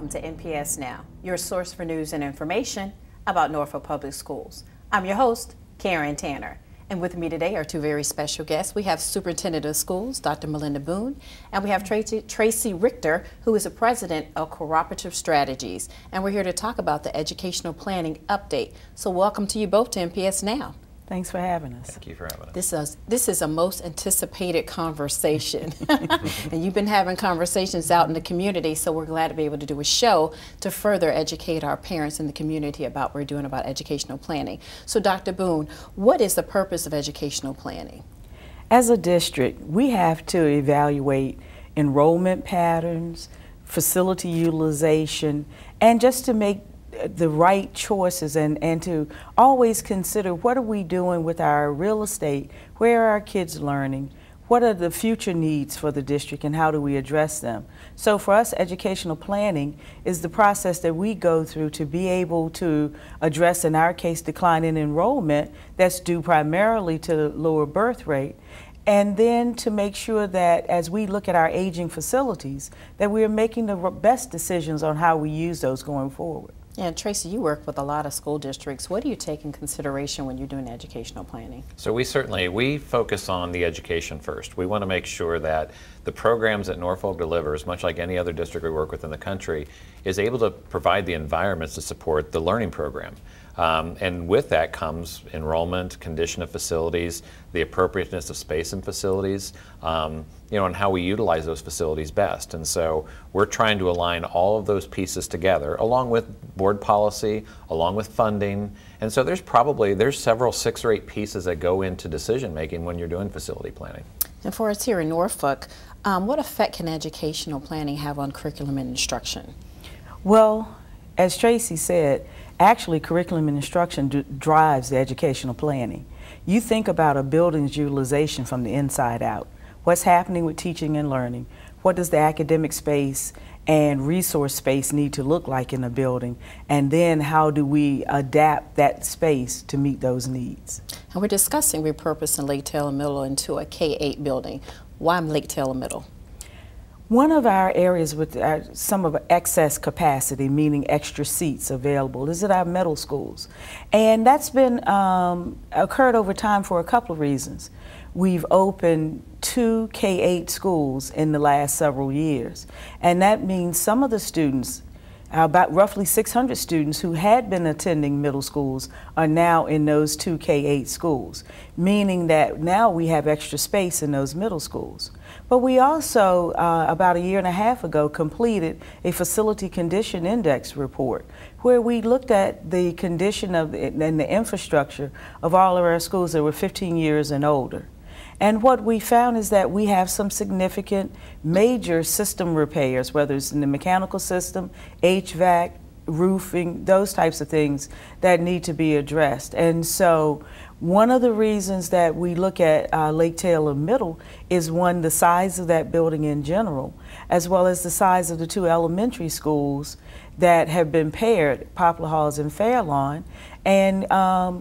welcome to NPS Now, your source for news and information about Norfolk Public Schools. I'm your host, Karen Tanner, and with me today are two very special guests. We have Superintendent of Schools, Dr. Melinda Boone, and we have Tracy Richter, who is the president of Cooperative Strategies, and we're here to talk about the educational planning update. So welcome to you both to NPS Now. Thanks for having us. Thank you for having us. This is a most anticipated conversation. And you've been having conversations out in the community, so we're glad to be able to do a show to further educate our parents in the community about what we're doing about educational planning. So Dr. Boone, what is the purpose of educational planning? As a district, we have to evaluate enrollment patterns, facility utilization, and just to make the right choices and to always consider what are we doing with our real estate, where are our kids learning, what are the future needs for the district and how do we address them. So for us, educational planning is the process that we go through to be able to address, in our case, decline in enrollment that's due primarily to the lower birth rate, and then to make sure that as we look at our aging facilities, that we are making the best decisions on how we use those going forward. And Tracy, you work with a lot of school districts. What do you take in consideration when you're doing educational planning? So we focus on the education first. We want to make sure that the programs that Norfolk delivers, much like any other district we work with in the country, is able to provide the environments to support the learning program. And with that comes enrollment, condition of facilities, the appropriateness of space in facilities, and how we utilize those facilities best. And so we're trying to align all of those pieces together, along with board policy, along with funding. And so there's several 6 or 8 pieces that go into decision making when you're doing facility planning. And for us here in Norfolk, what effect can educational planning have on curriculum and instruction? Well, as Tracy said, actually curriculum and instruction drives the educational planning. You think about a building's utilization from the inside out. What's happening with teaching and learning? What does the academic space and resource space need to look like in a building? And then how do we adapt that space to meet those needs? And we're discussing repurposing Lake Taylor Middle into a K-8 building. Why Lake Taylor Middle? One of our areas with some of excess capacity, meaning extra seats available, is at our middle schools. And that's been occurred over time for a couple of reasons. We've opened 2 K-8 schools in the last several years. And that means some of the students, about roughly 600 students who had been attending middle schools, are now in those 2 K-8 schools, meaning that now we have extra space in those middle schools. But we also, about 1.5 years ago, completed a facility condition index report where we looked at the condition of and the infrastructure of all of our schools that were 15 years and older. And what we found is that we have some significant major system repairs, whether it's in the mechanical system, HVAC, roofing, those types of things that need to be addressed. And so one of the reasons that we look at Lake Taylor Middle is, one, the size of that building in general, as well as the size of the 2 elementary schools that have been paired, Poplar Halls and Fairlawn, and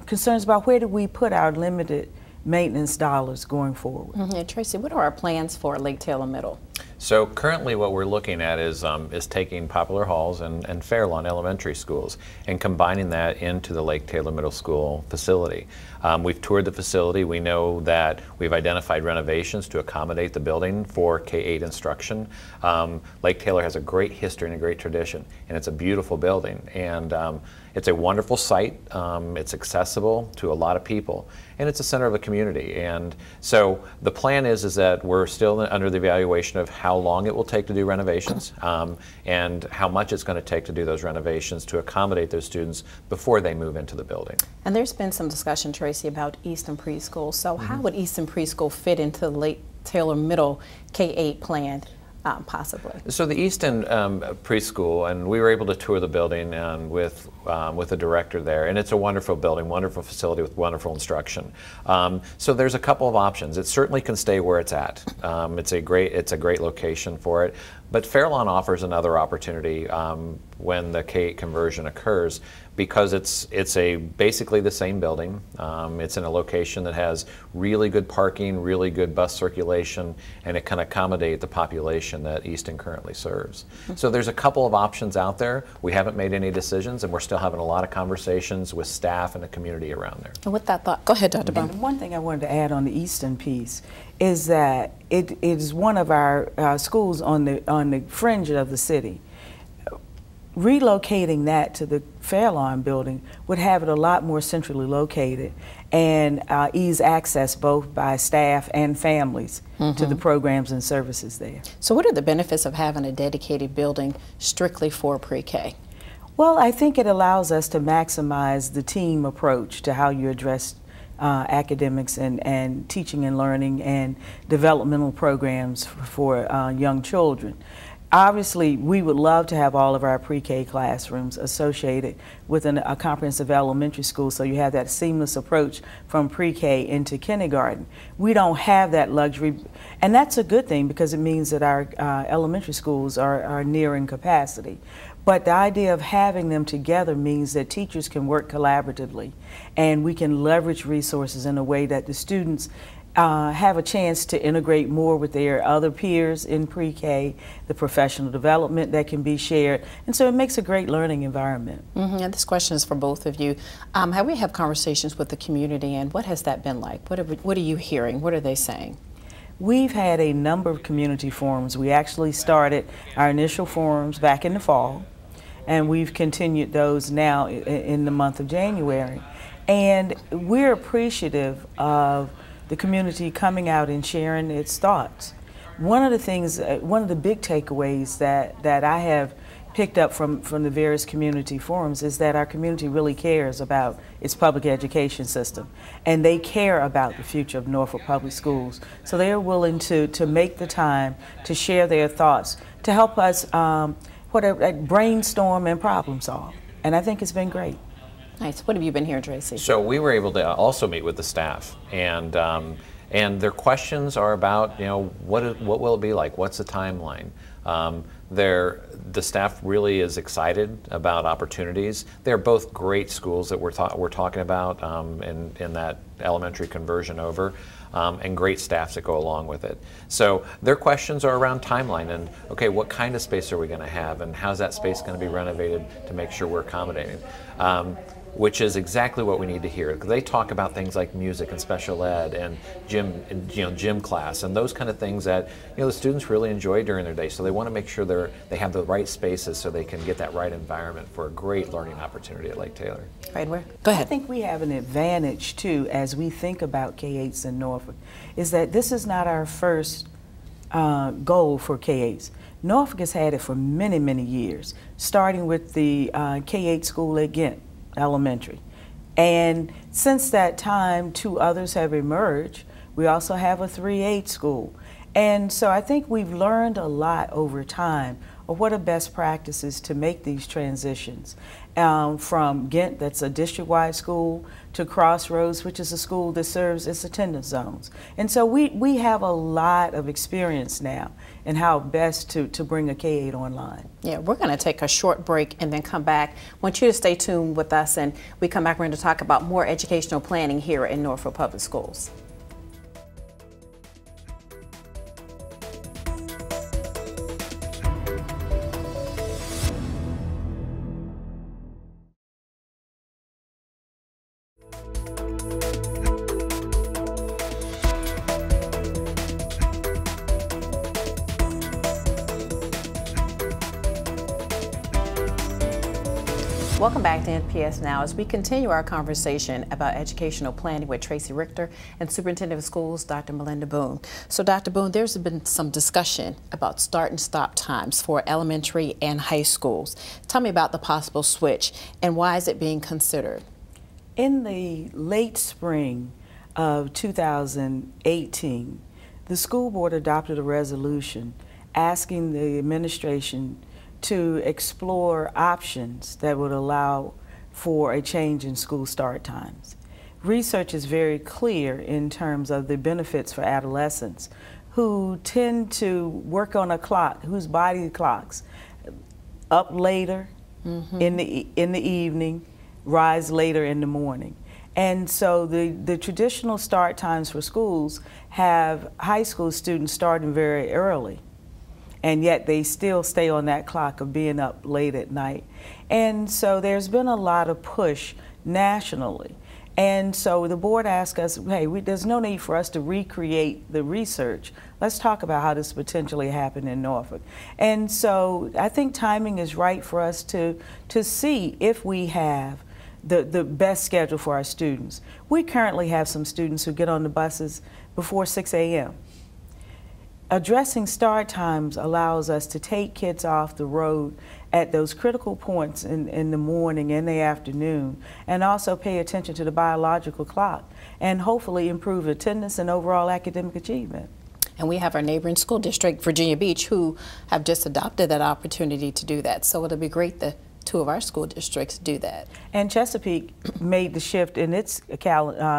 concerns about where do we put our limited maintenance dollars going forward. Mm-hmm. Tracy, what are our plans for Lake Taylor Middle? So currently what we're looking at is taking Poplar Halls and Fairlawn elementary schools and combining that into the Lake Taylor Middle School facility. We've toured the facility. We know that we've identified renovations to accommodate the building for K-8 instruction. Lake Taylor has a great history and a great tradition, and it's a beautiful building. And it's a wonderful site. It's accessible to a lot of people, and it's a center of the community. And so the plan is that we're still under the evaluation of how long it will take to do renovations and how much it's going to take to do those renovations to accommodate those students before they move into the building. And there's been some discussion, Tracy, about Easton Preschool. So how would Easton Preschool fit into the Lake Taylor Middle K-8 plan? Possibly. So the Easton preschool, and we were able to tour the building and with the director there, and it's a wonderful building, wonderful facility with wonderful instruction. So there's a couple of options. It certainly can stay where it's at. It's a great location for it. But Fairlawn offers another opportunity when the K-8 conversion occurs, because it's basically the same building. It's in a location that has really good parking, really good bus circulation, and it can accommodate the population that Easton currently serves. So there's a couple of options out there. We haven't made any decisions, and we're still having a lot of conversations with staff and the community around there. And with that thought, go ahead, Dr. Boone. And one thing I wanted to add on the Easton piece is that it is one of our schools on the fringe of the city. Relocating that to the Fairlawn building would have it a lot more centrally located and ease access both by staff and families to the programs and services there. So what are the benefits of having a dedicated building strictly for pre-K? Well, I think it allows us to maximize the team approach to how you address academics and teaching and learning and developmental programs for young children. Obviously, we would love to have all of our pre-K classrooms associated with a comprehensive elementary school, so you have that seamless approach from pre-K into kindergarten. We don't have that luxury, and that's a good thing because it means that our elementary schools are nearing capacity. But the idea of having them together means that teachers can work collaboratively, and we can leverage resources in a way that the students have a chance to integrate more with their other peers in pre-K, the professional development that can be shared, and so it makes a great learning environment. And this question is for both of you. Have we had conversations with the community, and what has that been like? What are you hearing? What are they saying? We've had a number of community forums. We actually started our initial forums back in the fall, and we've continued those now in the month of January. And we're appreciative of the community coming out and sharing its thoughts. One of the things, one of the big takeaways that I have picked up from the various community forums is that our community really cares about its public education system, and they care about the future of Norfolk Public Schools. So they are willing to make the time to share their thoughts, to help us brainstorm and problem solve. And I think it's been great. Nice. What have you been hearing, Tracy? So we were able to also meet with the staff, and their questions are about, what will it be like? What's the timeline? The staff really is excited about opportunities. They're both great schools that we're talking about in that elementary conversion over, and great staffs that go along with it. So their questions are around timeline and, okay, what kind of space are we going to have, and how's that space going to be renovated to make sure we're accommodating? Which is exactly what we need to hear. They talk about things like music and special ed and gym class and those kind of things that the students really enjoy during their day. So they want to make sure they have the right spaces so they can get that right environment for a great learning opportunity at Lake Taylor. Right, where? Go ahead. I think we have an advantage too as we think about K-8s in Norfolk, is that this is not our first goal for K-8s. Norfolk has had it for many, many years, starting with the K-8 school at Ghent Elementary. And since that time, 2 others have emerged. We also have a 3-8 school. And so I think we've learned a lot over time of what are best practices to make these transitions. From Ghent, that's a district-wide school, to Crossroads, which is a school that serves its attendance zones. And so we have a lot of experience now in how best to bring a K-8 online. Yeah, we're going to take a short break and then come back. I want you to stay tuned with us, and we come back, we're going to talk about more educational planning here in Norfolk Public Schools. Welcome back to NPS Now as we continue our conversation about educational planning with Tracy Richter and Superintendent of Schools, Dr. Melinda Boone. So Dr. Boone, there's been some discussion about start and stop times for elementary and high schools. Tell me about the possible switch and why is it being considered? In the late spring of 2018, the school board adopted a resolution asking the administration to explore options that would allow for a change in school start times. Research is very clear in terms of the benefits for adolescents who tend to work on a clock, whose body clocks up later in the evening, rise later in the morning. And so the traditional start times for schools have high school students starting very early, and yet they still stay on that clock of being up late at night. And so there's been a lot of push nationally. And so the board asked us, hey, there's no need for us to recreate the research. Let's talk about how this potentially happened in Norfolk. And so I think timing is right for us to see if we have the best schedule for our students. We currently have some students who get on the buses before 6 a.m. Addressing start times allows us to take kids off the road at those critical points in the morning and the afternoon, and also pay attention to the biological clock, and hopefully improve attendance and overall academic achievement. And we have our neighboring school district, Virginia Beach, who have just adopted that opportunity to do that. So it'll be great that 2 of our school districts do that. And Chesapeake made the shift in its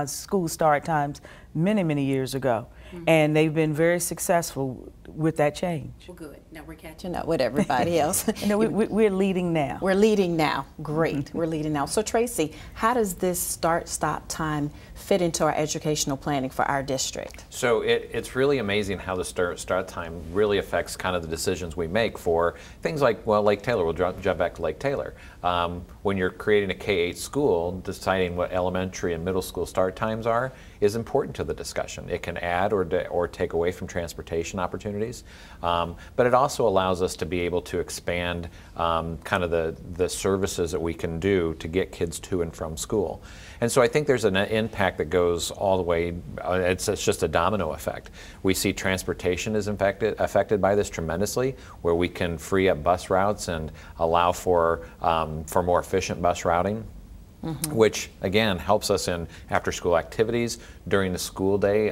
school start times many, many years ago. And they've been very successful with that change. Well, good. Now we're catching up with everybody else. No, we're leading now. We're leading now. Great. We're leading now. So Tracy, how does this start-stop time fit into our educational planning for our district? So it's really amazing how the start time really affects kind of the decisions we make for things like, well, Lake Taylor. We'll jump back to Lake Taylor. When you're creating a K-8 school, deciding what elementary and middle school start times are is important to the discussion. It can add or take away from transportation opportunities, but it also allows us to be able to expand kind of the services that we can do to get kids to and from school. And so I think there's an impact that goes all the way, it's just a domino effect. We see transportation is affected by this tremendously, where we can free up bus routes and allow for more efficient bus routing. Which again helps us in after-school activities during the school day,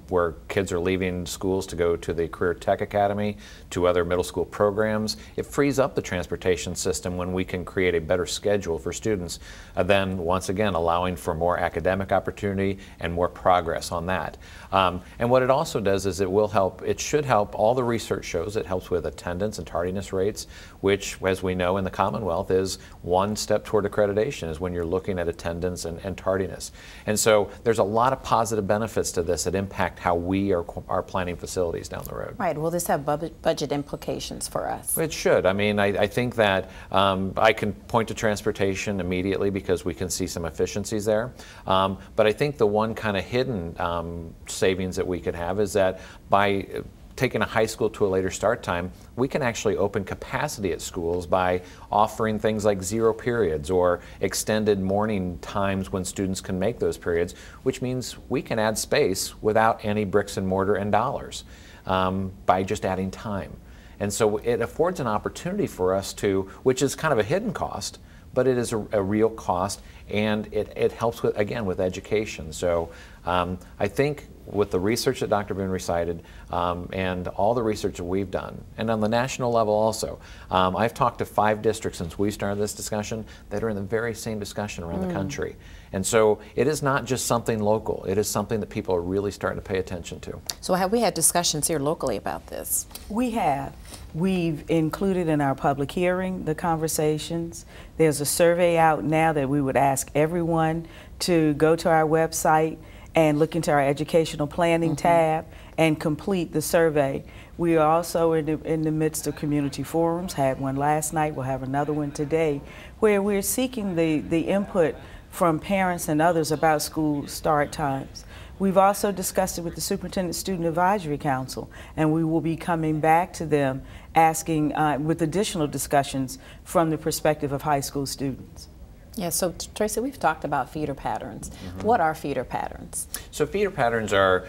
where kids are leaving schools to go to the Career Tech Academy, to other middle school programs. It frees up the transportation system when we can create a better schedule for students, then once again allowing for more academic opportunity and more progress on that. And what it also does is it should help, all the research shows it helps with attendance and tardiness rates, which, as we know in the Commonwealth, is one step toward accreditation, is when you're looking at attendance and tardiness. And so there's a lot of positive benefits to this that impact how we are planning facilities down the road. Right. Will this have budget implications for us? It should. I mean, I think that I can point to transportation immediately because we can see some efficiencies there. But I think the one kind of hidden savings that we could have is that by taking a high school to a later start time, we can actually open capacity at schools by offering things like 0 periods or extended morning times when students can make those periods, which means we can add space without any bricks and mortar and dollars by just adding time. And so it affords an opportunity for us to, which is kind of a hidden cost, but it is a real cost, and it helps with, again, with education. So I think with the research that Dr. Boone recited and all the research that we've done, and on the national level also, I've talked to 5 districts since we started this discussion that are in the very same discussion around the country. And so it is not just something local, it is something that people are really starting to pay attention to. So have we had discussions here locally about this? We have. We've included in our public hearing the conversations. There's a survey out now that we would ask everyone to go to our website and look into our educational planning tab and complete the survey. We are also in the midst of community forums, had one last night, we'll have another one today, where we're seeking the input from parents and others about school start times. We've also discussed it with the Superintendent Student Advisory Council, and we will be coming back to them asking with additional discussions from the perspective of high school students. Yeah, so Tracy, we've talked about feeder patterns. What are feeder patterns? So feeder patterns are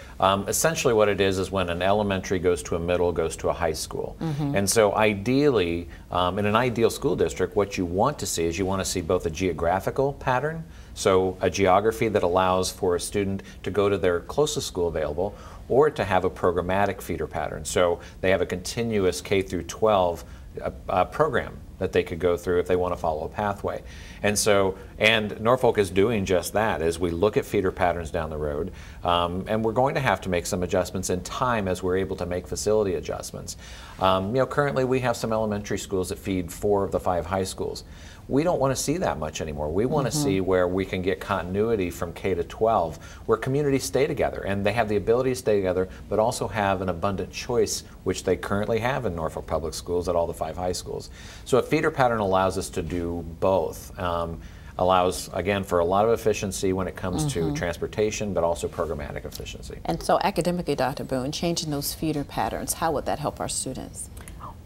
essentially what it is when an elementary goes to a middle, goes to a high school. And so ideally, in an ideal school district, what you want to see is you want to see both a geographical pattern, so a geography that allows for a student to go to their closest school available, or to have a programmatic feeder pattern. So they have a continuous K through 12 program that they could go through if they want to follow a pathway. And so, and Norfolk is doing just that as we look at feeder patterns down the road, and we're going to have to make some adjustments in time as we're able to make facility adjustments. You know, currently we have some elementary schools that feed 4 of the 5 high schools. We don't want to see that much anymore. We want to see where we can get continuity from K to 12, where communities stay together and they have the ability to stay together, but also have an abundant choice, which they currently have in Norfolk Public Schools at all the 5 high schools. So a feeder pattern allows us to do both. Allows, again, for a lot of efficiency when it comes to transportation, but also programmatic efficiency. And so academically, Dr. Boone, changing those feeder patterns, how would that help our students?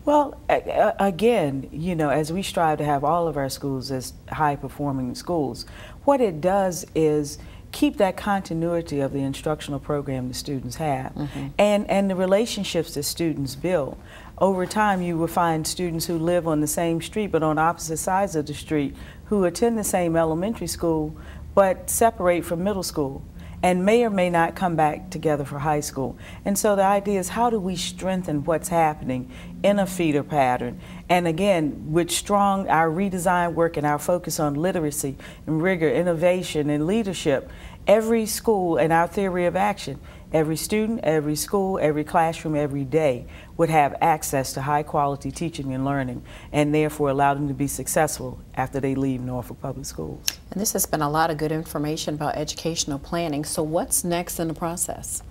Well, again, you know, as we strive to have all of our schools as high-performing schools, what it does is keep that continuity of the instructional program the students have, and the relationships that students build. Over time, you will find students who live on the same street but on opposite sides of the street who attend the same elementary school but separate from middle school and may or may not come back together for high school. And so the idea is, how do we strengthen what's happening in a feeder pattern? And again, with our redesign work and our focus on literacy and rigor, innovation and leadership, every school and our theory of action, every student, every school, every classroom, every day would have access to high quality teaching and learning, and therefore allow them to be successful after they leave Norfolk Public Schools. And this has been a lot of good information about educational planning. So what's next in the process?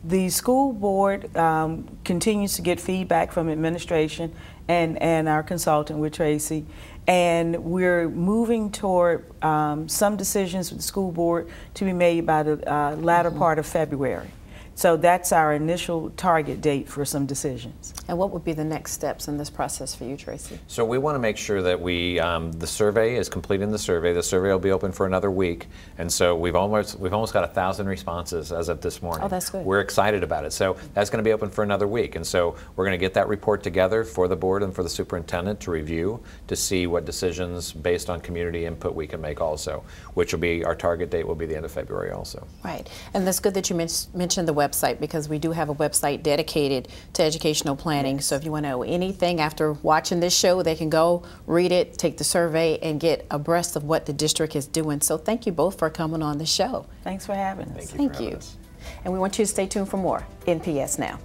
The school board continues to get feedback from administration and our consultant with Tracy, and we're moving toward some decisions with the school board to be made by the latter part of February. So that's our initial target date for some decisions. And what would be the next steps in this process for you, Tracy? So we want to make sure that we, the survey is completing the survey. The survey will be open for another week, and so we've almost got 1,000 responses as of this morning. Oh, that's good. We're excited about it. So that's going to be open for another week, and so we're going to get that report together for the board and for the superintendent to review to see what decisions based on community input we can make also, which will be our target date will be the end of February also. Right, and that's good that you mentioned the website, because we do have a website dedicated to educational planning. So if you want to know anything after watching this show, they can go read it, take the survey, and get abreast of what the district is doing. So thank you both for coming on the show. Thanks for having us. Thank you. And we want you to stay tuned for more NPS Now.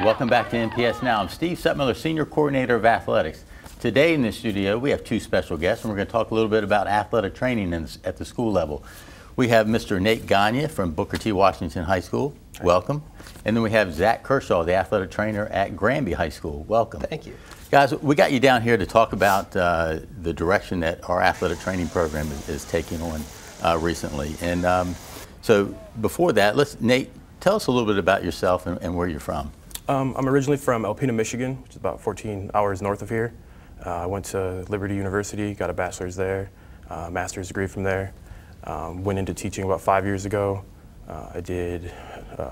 Welcome back to NPS Now. I'm Steve Sutmiller, Senior Coordinator of Athletics. Today in the studio we have 2 special guests, and we're going to talk a little bit about athletic training at the school level. We have Mr. Nate Gagne from Booker T. Washington High School. Welcome. And then we have Zach Kershaw, the athletic trainer at Granby High School. Welcome. Thank you. Guys, we got you down here to talk about the direction that our athletic training program is taking on recently. And so before that, Nate, tell us a little bit about yourself and where you're from. I'm originally from Alpena, Michigan, which is about 14 hours north of here. I went to Liberty University, got a bachelor's there, master's degree from there. Went into teaching about 5 years ago. I did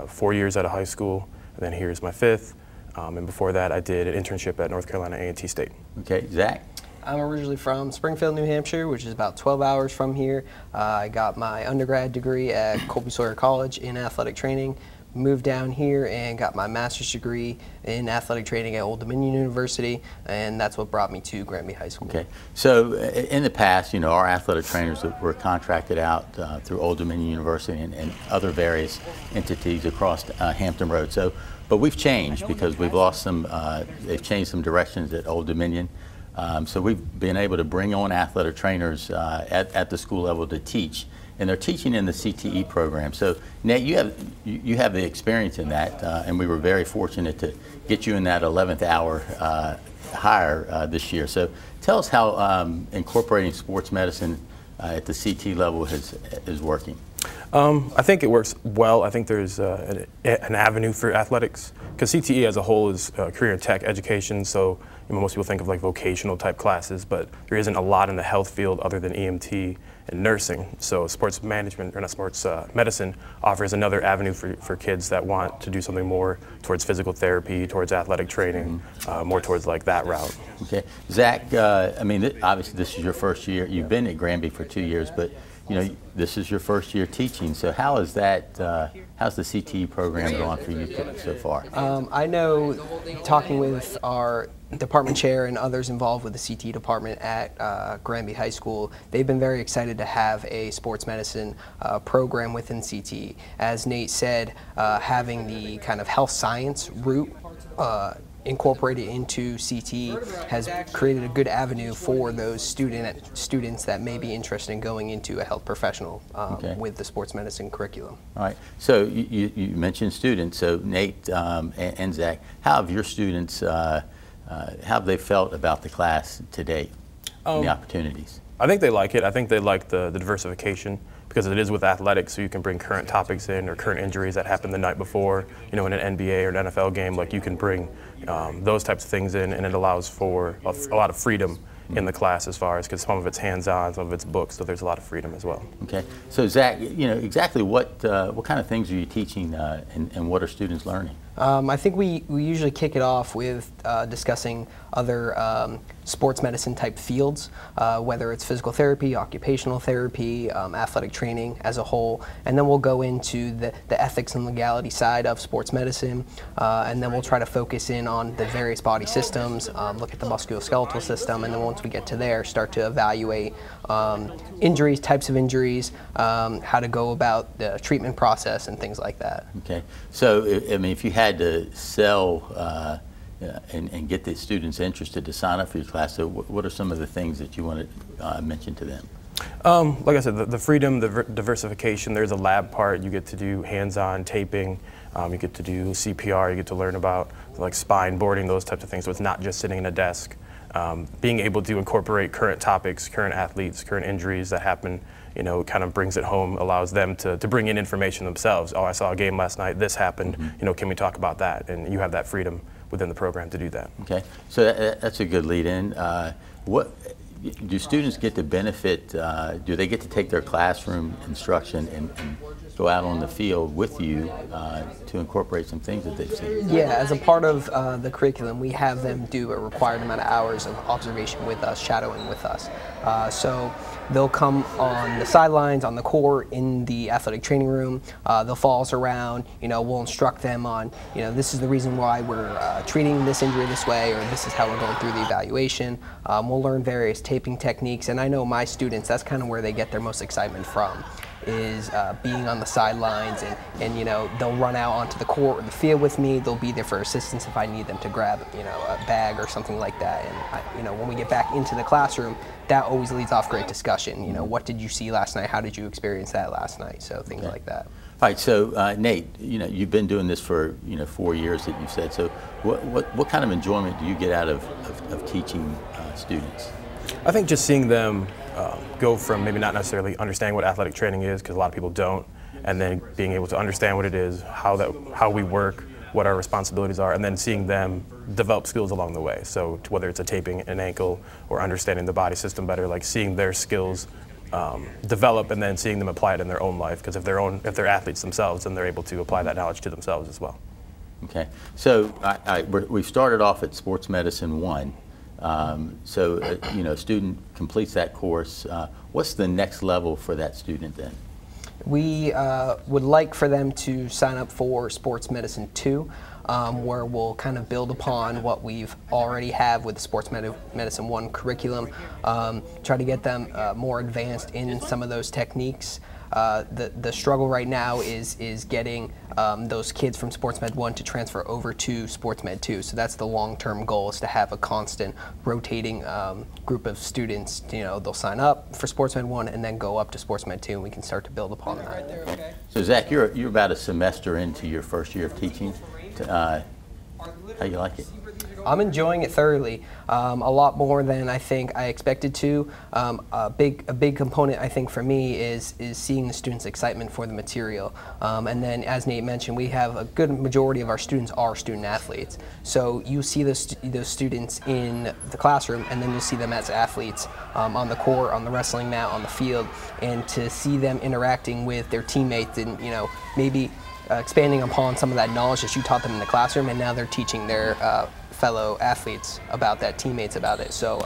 4 years at a high school, and then here's my 5th. And before that, I did an internship at North Carolina A&T State. Okay, Zach? I'm originally from Springfield, New Hampshire, which is about 12 hours from here. I got my undergrad degree at Colby Sawyer College in athletic training. Moved down here and got my master's degree in athletic training at Old Dominion University, and that's what brought me to Granby High School. Okay, so in the past, you know, our athletic trainers were contracted out through Old Dominion University and other various entities across Hampton Road. So, but we've changed because we've lost some, they've changed some directions at Old Dominion. So we've been able to bring on athletic trainers at the school level to teach. And they're teaching in the CTE program. So Nate, you have the experience in that, and we were very fortunate to get you in that 11th hour hire this year. So tell us how incorporating sports medicine at the CT level is working. I think it works well. I think there's an avenue for athletics, because CTE as a whole is career and tech education, so most people think of like vocational type classes, but there isn't a lot in the health field other than EMT and nursing. So sports management, or not sports, medicine offers another avenue for kids that want to do something more towards physical therapy, towards athletic training, more towards like that route. Okay. Zach, I mean, obviously this is your first year. You've been at Granby for 2 years, but you know, this is your first year teaching. So how is that, how's the CTE program going for you so far? I know, talking with our department chair and others involved with the CTE department at Granby High School, they've been very excited to have a sports medicine program within CTE. As Nate said, having the kind of health science route incorporated into CTE has created a good avenue for those students that may be interested in going into a health professional with the sports medicine curriculum. All right. So you mentioned students. So Nate and Zach, how have your students, how have they felt about the class to date and the opportunities? I think they like it. I think they like the diversification, because it is with athletics, so you can bring current topics in, or current injuries that happened the night before, you know, in an NBA or an NFL game. Like, you can bring those types of things in, and it allows for a lot of freedom in the class, as far as, because some of it's hands-on, some of it's books, so there's a lot of freedom as well. Okay. So Zach, you know, exactly what kind of things are you teaching, and what are students learning? I think we usually kick it off with discussing other sports medicine type fields, whether it's physical therapy, occupational therapy, athletic training as a whole, and then we'll go into the ethics and legality side of sports medicine, and then we'll try to focus in on the various body systems, look at the musculoskeletal system, and then once we get to there, start to evaluate injuries, types of injuries, how to go about the treatment process, and things like that. Okay. So, I mean, if you had to sell and get the students interested to sign up for your class, so what are some of the things that you want to mention to them? Like I said, the freedom, the diversification. There's a lab part. You get to do hands-on taping. You get to do CPR. You get to learn about like spine boarding, those types of things. So it's not just sitting in a desk. Being able to incorporate current topics, current athletes, current injuries that happen, you know, kind of brings it home, allows them to bring in information themselves. Oh, I saw a game last night, this happened, you know, can we talk about that? And you have that freedom within the program to do that. Okay, so that's a good lead in. What do students get to benefit, do they get to take their classroom instruction and go out on the field with you to incorporate some things that they've seen? Yeah, as a part of the curriculum, we have them do a required amount of hours of observation with us, shadowing with us. So they'll come on the sidelines, on the court, in the athletic training room. They'll follow us around. You know, we'll instruct them on, you know, this is the reason why we're treating this injury this way, or this is how we're going through the evaluation. We'll learn various taping techniques, and I know my students, that's kind of where they get their most excitement from, is being on the sidelines, and you know, they'll run out onto the court or the field with me. They'll be there for assistance if I need them to grab, you know, a bag or something like that. And you know, when we get back into the classroom, that always leads off great discussion. You know, what did you see last night? How did you experience that last night? So things like that. All right. So Nate, you know, you've been doing this for 4 years that you've said. So what kind of enjoyment do you get out of teaching students? I think just seeing them go from maybe not necessarily understanding what athletic training is, because a lot of people don't, and then being able to understand what it is, how we work, what our responsibilities are, and then seeing them develop skills along the way. So whether it's a taping an ankle or understanding the body system better, like seeing their skills develop, and then seeing them apply it in their own life, because if they're athletes themselves, then they're able to apply that knowledge to themselves as well. Okay. So we started off at Sports Medicine 1. You know, a student completes that course. What's the next level for that student then? We would like for them to sign up for Sports Medicine 2, where we'll kind of build upon what we've already have with the Sports Medicine 1 curriculum, try to get them more advanced in some of those techniques. The struggle right now is getting those kids from Sports Med 1 to transfer over to Sports Med 2. So that's the long-term goal, is to have a constant rotating group of students. You know, they'll sign up for Sports Med 1 and then go up to Sports Med 2, and we can start to build upon that. Right there, okay. So Zach, you're about a semester into your first year of teaching. How you like it? I'm enjoying it thoroughly, a lot more than I think I expected to. A big component I think for me is seeing the students' excitement for the material. And then, as Nate mentioned, we have a good majority of our students are student athletes. So you see those students in the classroom, and then you see them as athletes on the court, on the wrestling mat, on the field, and to see them interacting with their teammates and maybe expanding upon some of that knowledge that you taught them in the classroom, and now they're teaching their fellow athletes about that, teammates about it. So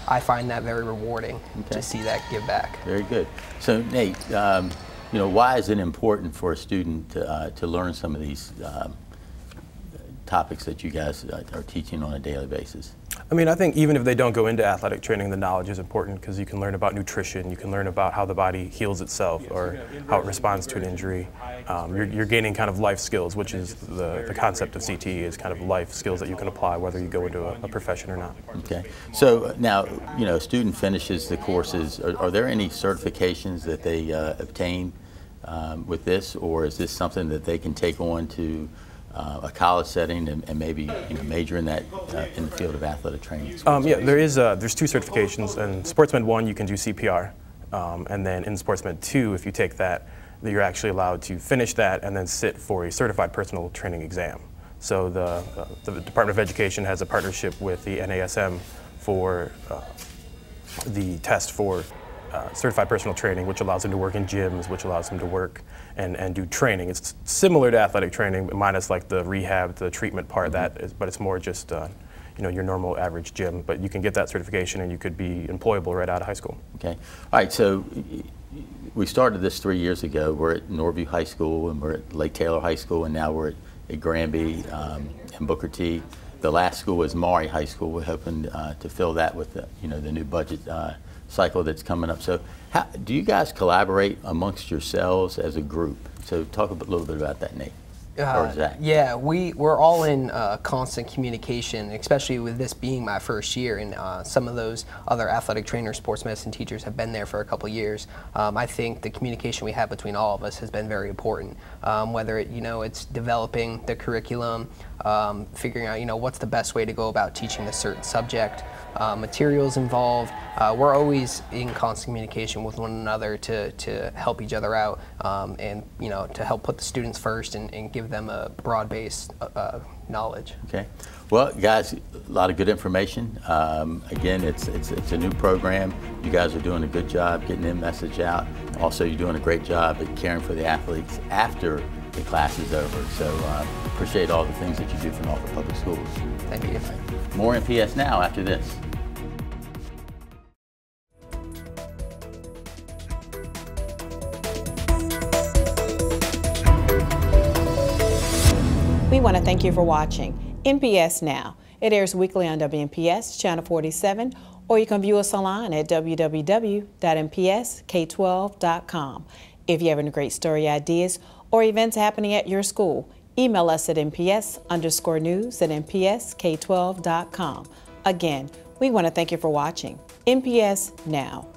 I find that very rewarding to see that give back. Very good. So Nate, why is it important for a student to learn some of these topics that you guys are teaching on a daily basis? I mean, I think even if they don't go into athletic training, the knowledge is important because you can learn about nutrition, you can learn about how the body heals itself or how it responds to an injury. You're gaining kind of life skills, which is the concept of CTE, is kind of life skills that you can apply whether you go into a profession or not. Okay. So now, a student finishes the courses. Are there any certifications that they obtain with this, or is this something that they can take on to a college setting and maybe major in that in the field of athletic training? Yeah, there's 2 certifications. In Sportsman 1, you can do CPR, and then in Sportsman 2, if you take that, you're actually allowed to finish that and then sit for a certified personal training exam. So the Department of Education has a partnership with the NASM for the test for certified personal training, which allows them to work in gyms, which allows them to work and do training. It's similar to athletic training, minus like the rehab, the treatment part, but it's more just your normal average gym. But you can get that certification and you could be employable right out of high school. Okay. All right, so we started this 3 years ago. We're at Norview High School and we're at Lake Taylor High School, and now we're at Granby and Booker T. The last school was Maury High School. We're hoping to fill that with the new budget cycle that's coming up. So do you guys collaborate amongst yourselves as a group? So talk a little bit about that, Nate. Or Zach. Yeah, we're all in constant communication, especially with this being my first year, and some of those other athletic trainers, sports medicine teachers have been there for a couple of years. I think the communication we have between all of us has been very important, whether it's developing the curriculum, figuring out what's the best way to go about teaching a certain subject, materials involved. We're always in constant communication with one another to help each other out, and to help put the students first and give them a broad-based knowledge. Okay. Well, guys, a lot of good information. Again, it's a new program. You guys are doing a good job getting the message out. Also, you're doing a great job at caring for the athletes after the class is over. So appreciate all the things that you do for Norfolk Public Schools. Thank you. More NPS Now after this. We want to thank you for watching NPS Now. It airs weekly on WNPS Channel 47, or you can view us online at www.npsk12.com. If you have any great story ideas or events happening at your school, email us at nps_news@npsk12.com. Again, we want to thank you for watching NPS Now.